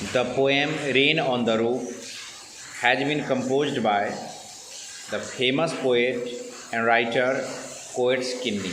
The poem Rain on the Roof has been composed by the famous poet and writer Coates Kinney.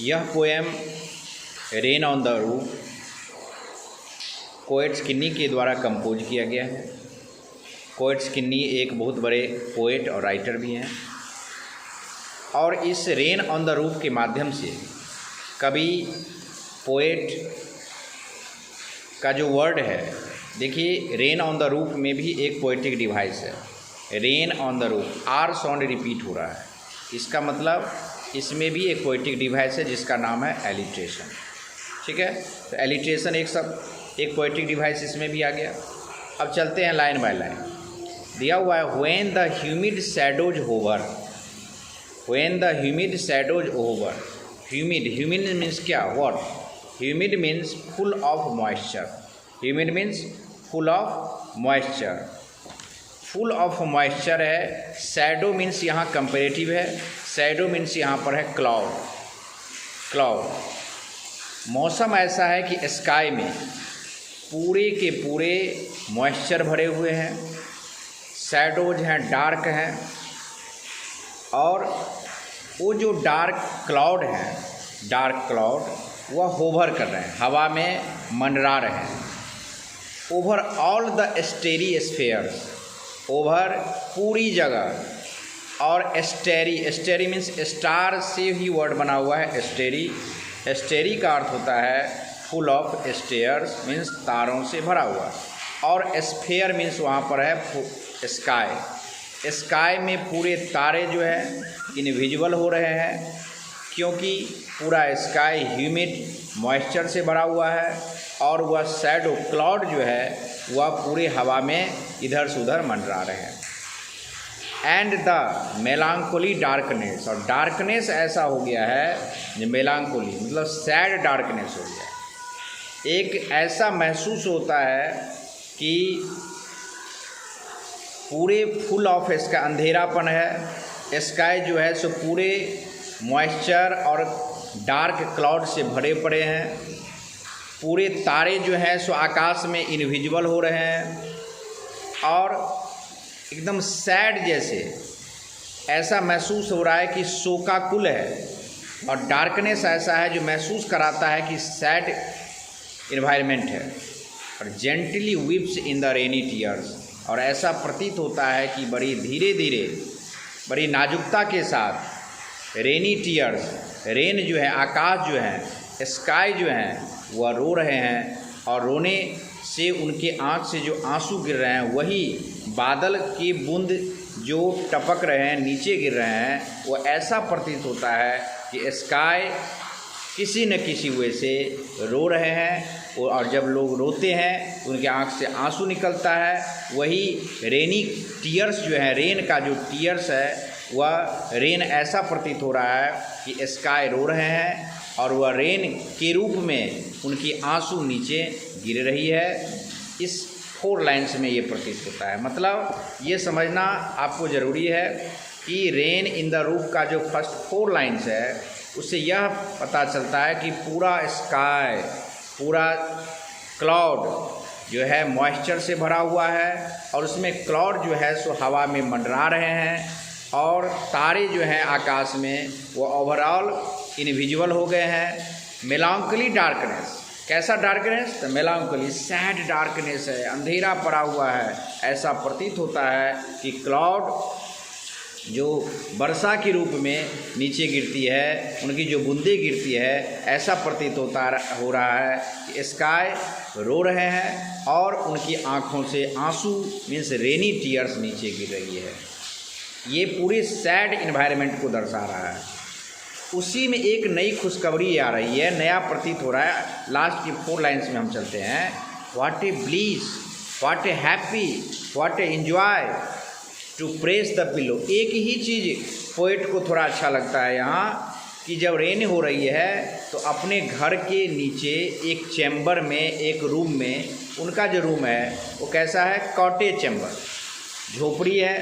यह poem rain on the roof Coates Kinney के द्वारा compose किया गया है। कोएट्स किन्नी एक बहुत बड़े पोएट और राइटर भी हैं और इस रेन ऑन द रूफ के माध्यम से कवि पोएट का जो वर्ड है, देखिए रेन ऑन द रूफ में भी एक पोएटिक डिवाइस है। Rain on the roof, R sound repeat हो रहा है, इसका मतलब इसमें भी एक पोएटिक डिवाइस है जिसका नाम है एलिट्रेशन। ठीक है, तो एलिट्रेशन एक पोएटिक डिवाइस इसमें भी आ गया। अब चलते हैं लाइन बाय लाइन। दिया हुआ है when the humid shadows hover, when the humid shadows over. Humid means क्या, what? Humid means full of moisture. Humid means full of moisture, full of moisture है। शैडो मीन्स यहाँ comparative है, shadow means यहाँ पर है cloud. मौसम ऐसा है कि स्काई में पूरे के पूरे मॉइस्चर भरे हुए हैं, शैडोज हैं, डार्क हैं, और वो जो डार्क क्लाउड वह होवर कर रहे हैं, हवा में मंडरा रहे हैं। Over all the स्टेरी spheres, over पूरी जगह, और स्टेरी मीन्स स्टार से ही वर्ड बना हुआ है। स्टेरी का अर्थ होता है फुल ऑफ स्टेयर्स मीन्स तारों से भरा हुआ, और स्फेयर मीन्स वहाँ पर है स्काई में पूरे तारे जो है इनविजिबल हो रहे हैं, क्योंकि पूरा स्काई ह्यूमिड मॉइस्चर से भरा हुआ है, और वह शैडो क्लाउड जो है वह पूरे हवा में इधर से उधर मंडरा रहे हैं। एंड द मेलांकोली डार्कनेस, और डार्कनेस ऐसा हो गया है, जो मेलांकोली मतलब सैड डार्कनेस हो गया है। एक ऐसा महसूस होता है कि पूरे फुल ऑफ इसका अंधेरापन है, स्काई जो है सो पूरे मॉइस्चर और डार्क क्लाउड से भरे पड़े हैं, पूरे तारे जो हैं सो आकाश में इनविजिबल हो रहे हैं, और एकदम सैड जैसे ऐसा महसूस हो रहा है कि शोकाकुल है, और डार्कनेस ऐसा है जो महसूस कराता है कि सैड इन्वायरमेंट है। और gently weeps in the rainy tears, और ऐसा प्रतीत होता है कि बड़ी धीरे धीरे बड़ी नाजुकता के साथ रेनी टीयर्स, रेन जो है, आकाश जो है, स्काई जो है वह रो रहे हैं, और रोने से उनके आँख से जो आंसू गिर रहे हैं वही बादल की बूंद जो टपक रहे हैं नीचे गिर रहे हैं, वो ऐसा प्रतीत होता है कि स्काई किसी न किसी वे से रो रहे हैं, और जब लोग रोते हैं उनके आँख से आंसू निकलता है। वही रेनी टीयर्स जो है, रेन का जो टीयर्स है वह रेन ऐसा प्रतीत हो रहा है कि स्काई रो रहे हैं, और वह रेन के रूप में उनकी आंसू नीचे गिर रही है। इस 4 लाइन्स में ये प्रतीत होता है। मतलब ये समझना आपको ज़रूरी है कि रेन इन द रूफ का जो फर्स्ट 4 लाइन्स है उससे यह पता चलता है कि पूरा स्काई, पूरा क्लाउड जो है मॉइस्चर से भरा हुआ है, और उसमें क्लाउड जो है सो हवा में मंडरा रहे हैं, और तारे जो हैं आकाश में वो ओवरऑल इनविजिबल हो गए हैं। मेलांकोली डार्कनेस, कैसा डार्कनेस? तो मेलांकोली सैड डार्कनेस है, अंधेरा पड़ा हुआ है। ऐसा प्रतीत होता है कि क्लाउड जो वर्षा के रूप में नीचे गिरती है, उनकी जो बूंदें गिरती है, ऐसा प्रतीत हो रहा है कि स्काई रो रहे हैं, और उनकी आँखों से आंसू मीन्स रेनी टीयर्स नीचे गिर रही है। ये पूरे सैड इन्वायरमेंट को दर्शा रहा है। उसी में एक नई खुशखबरी आ रही है, नया प्रतीत हो रहा है। लास्ट की 4 लाइन्स में हम चलते हैं। What a bliss, what a happy, what a enjoy to press the pillow. एक ही चीज़ पोएट को थोड़ा अच्छा लगता है यहाँ, कि जब रेन हो रही है तो अपने घर के नीचे एक चैम्बर में, एक रूम में, उनका जो रूम है वो कैसा है, कॉटेज चैम्बर, झोपड़ी है,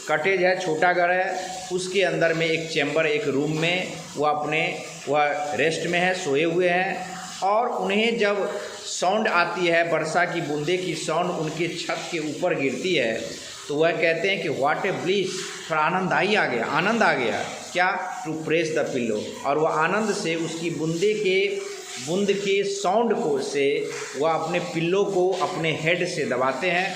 कॉटेज है, छोटा घर है, उसके अंदर में एक चैम्बर, एक रूम में वह रेस्ट में है, सोए हुए हैं, और उन्हें जब साउंड आती है, वर्षा की बूंदे की साउंड उनके छत के ऊपर गिरती है, तो वह कहते हैं कि व्हाट ए ब्लिस, थोड़ा आनंद आ गया क्या, टू प्रेस द पिल्लो। और वह आनंद से उसकी बूंद के साउंड को से वह अपने पिल्लो को अपने हेड से दबाते हैं।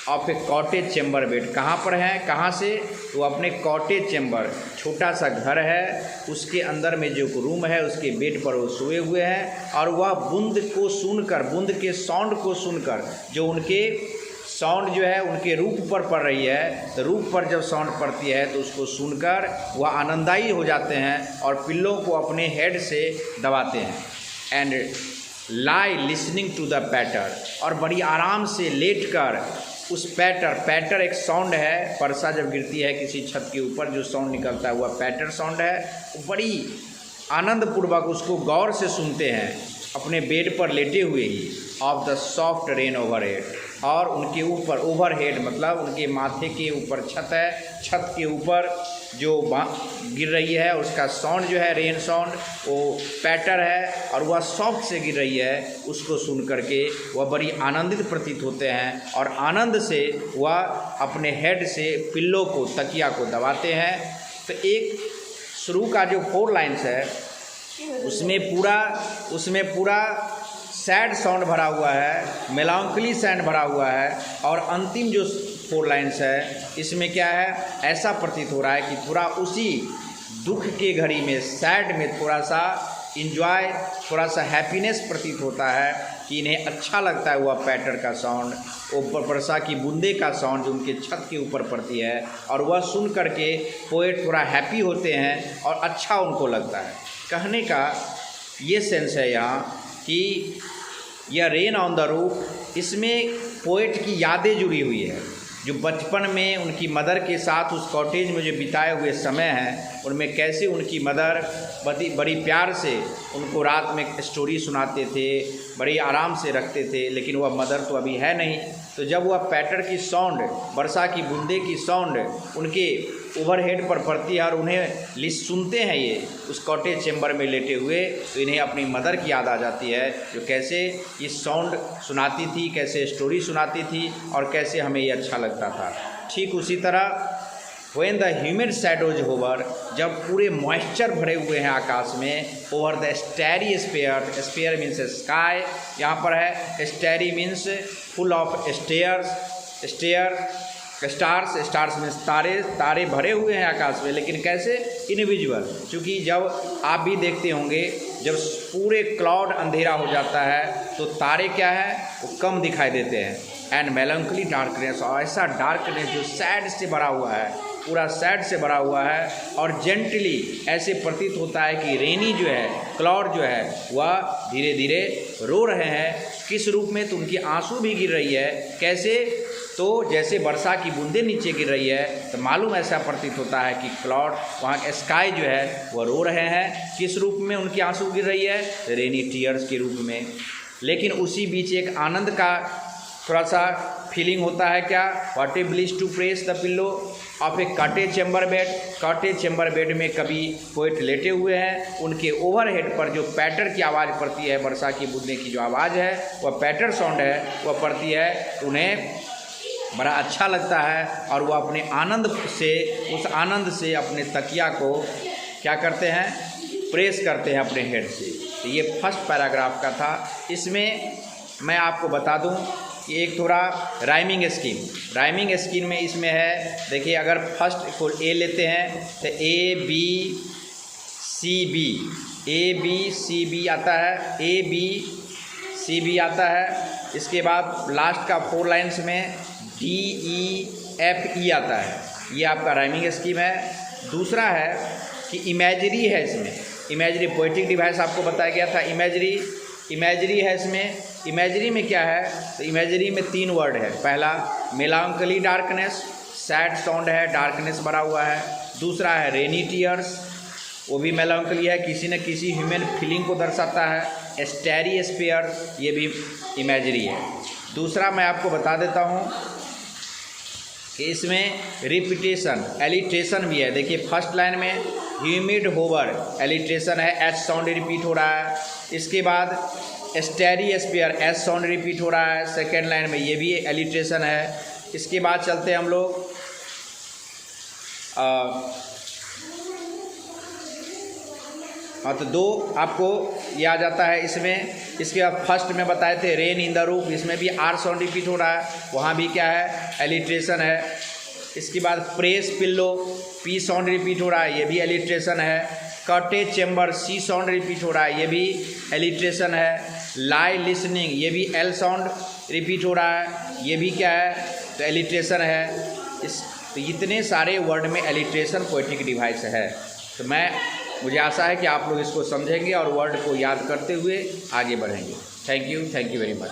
Of a cottage chamber bed, कहाँ पर है, कहाँ से, तो अपने कॉटेज चैम्बर, छोटा सा घर है, उसके अंदर में जो रूम है उसके बेड पर वो सोए हुए हैं। और वह बूंद को सुनकर, बूंद के साउंड को सुनकर, जो उनके साउंड जो है उनके रूप पर पड़ रही है, तो रूप पर जब साउंड पड़ती है तो उसको सुनकर वह आनंदायी हो जाते हैं और पिल्लों को अपने हेड से दबाते हैं। And lie listening to the patter, और बड़ी आराम से लेटकर उस पैटर एक साउंड है, वर्षा जब गिरती है किसी छत के ऊपर जो साउंड निकलता है वह पैटर साउंड है, बड़ी आनंदपूर्वक उसको गौर से सुनते हैं अपने बेड पर लेटे हुए ही। Of the soft rain overhead, और उनके ऊपर, ओवरहेड मतलब उनके माथे के ऊपर छत है, छत के ऊपर जो गिर रही है उसका साउंड जो है, रेन साउंड, वो पैटर है और वह सॉफ्ट से गिर रही है, उसको सुन करके वह बड़ी आनंदित प्रतीत होते हैं और आनंद से वह अपने हेड से पिल्लो को, तकिया को दबाते हैं। तो एक शुरू का जो 4 लाइन्स है उसमें पूरा सैड साउंड भरा हुआ है, मेलांकली साउंड भरा हुआ है, और अंतिम जो 4 लाइन्स है इसमें क्या है, ऐसा प्रतीत हो रहा है कि थोड़ा उसी दुख के घड़ी में, सैड में थोड़ा सा इंजॉय, थोड़ा सा हैप्पीनेस प्रतीत होता है कि इन्हें अच्छा लगता है वह पैटर का साउंड, ऊपर वर्षा की बूंदे का साउंड जो उनके छत के ऊपर पड़ती है, और वह सुन करके पोएट थोड़ा हैप्पी होते हैं और अच्छा उनको लगता है। कहने का ये सेंस है यहाँ कि यह रेन ऑन द रूफ, इसमें पोएट की यादें जुड़ी हुई है, जो बचपन में उनकी मदर के साथ उस कॉटेज में जो बिताए हुए समय हैं, उनमें कैसे उनकी मदर बड़ी प्यार से उनको रात में स्टोरी सुनाते थे, बड़ी आराम से रखते थे, लेकिन वह मदर तो अभी है नहीं। तो जब वह पैटर की साउंड, वर्षा की बूंदे की साउंड उनके ओवरहेड पर पड़ती है और उन्हें लिस्ट सुनते हैं ये उस कॉटेज चैम्बर में लेटे हुए, तो इन्हें अपनी मदर की याद आ जाती है, जो कैसे ये साउंड सुनाती थी, कैसे स्टोरी सुनाती थी और कैसे हमें ये अच्छा लगता था। ठीक उसी तरह when the humid shadows hover, जब पूरे मॉइस्चर भरे हुए हैं आकाश में, over the starry sphere, sphere means sky, यहाँ पर है starry means full of stars means तारे भरे हुए हैं आकाश में, लेकिन कैसे, इनविजुअल। क्योंकि जब आप भी देखते होंगे जब पूरे क्लाउड अंधेरा हो जाता है तो तारे क्या है, वो कम दिखाई देते हैं। एंड मेलंकली डार्कनेस, और ऐसा डार्कनेस जो सैड से भरा हुआ है, पूरा सैड से भरा हुआ है, और जेंटली ऐसे प्रतीत होता है कि रेनी जो है, क्लाउड जो है, वह धीरे धीरे रो रहे हैं। किस रूप में, तो उनकी आंसू भी गिर रही है। कैसे, तो जैसे वर्षा की बूंदें नीचे गिर रही है, तो मालूम ऐसा प्रतीत होता है कि क्लाउड, वहाँ का स्काई जो है वह रो रहे हैं। किस रूप में उनकी आंसू गिर रही है, रेनी टीयर्स के रूप में। लेकिन उसी बीच एक आनंद का थोड़ा सा फीलिंग होता है, क्या, what a bliss to press the pillow of a cottage chamber bed. Cottage chamber bed में कभी पोएट लेटे हुए हैं, उनके ओवरहेड पर जो पैटर की आवाज़ पड़ती है, वर्षा की बूंदे की जो आवाज़ है, वह पैटर साउंड है, वह पड़ती है, उन्हें बड़ा अच्छा लगता है और वह अपने आनंद से, उस आनंद से अपने तकिया को क्या करते हैं, प्रेस करते हैं अपने हेड से। तो ये फर्स्ट पैराग्राफ का था। इसमें मैं आपको बता दूं कि एक थोड़ा राइमिंग स्कीम में इसमें है। देखिए, अगर फर्स्ट को ए लेते हैं तो ए बी सी बी आता है, ए बी सी बी आता है। इसके बाद लास्ट का 4 लाइन्स में डी ई एफ ई आता है। ये आपका राइमिंग स्कीम है। दूसरा है कि इमेजरी है, इसमें इमेजरी पोएटिक डिवाइस आपको बताया गया था। इमेजरी है इसमें। इमेजरी में क्या है, तो इमेजरी में 3 वर्ड है। पहला मेलांकली डार्कनेस, सैड साउंड है, डार्कनेस भरा हुआ है। दूसरा है रेनी टीयर्स, वो भी मेलांकली है, किसी न किसी ह्यूमन फीलिंग को दर्शाता है। स्टैरी स्पेयर, ये भी इमेजरी है। दूसरा मैं आपको बता देता हूँ इसमें रिपीटेशन एलिट्रेशन भी है। देखिए फर्स्ट लाइन में ह्यूमिड होवर एलिट्रेशन है, एच साउंड रिपीट हो रहा है। इसके बाद स्टेरिस्फीयर एच साउंड रिपीट हो रहा है सेकेंड लाइन में, ये भी एलिट्रेशन है। इसके बाद चलते हैं हम लोग तो दो आपको ये आ जाता है इसमें। इसके बाद फर्स्ट में बताए थे रेन इन द रूफ, इसमें भी आर साउंड रिपीट हो रहा है, वहाँ भी क्या है एलिट्रेशन है। इसके बाद press pillow P sound repeat हो रहा है, ये भी एलिट्रेशन है। कर्टेज चेम्बर सी साउंड रिपीट हो रहा है, ये भी एलिट्रेशन है। लाई लिसनिंग ये भी एल साउंड रिपीट हो रहा है, ये भी क्या है तो एलिट्रेशन है। तो इतने सारे वर्ड में एलिट्रेशन पोएटिक डिवाइस है। तो मुझे आशा है कि आप लोग इसको समझेंगे और वर्ड को याद करते हुए आगे बढ़ेंगे। Thank you very much.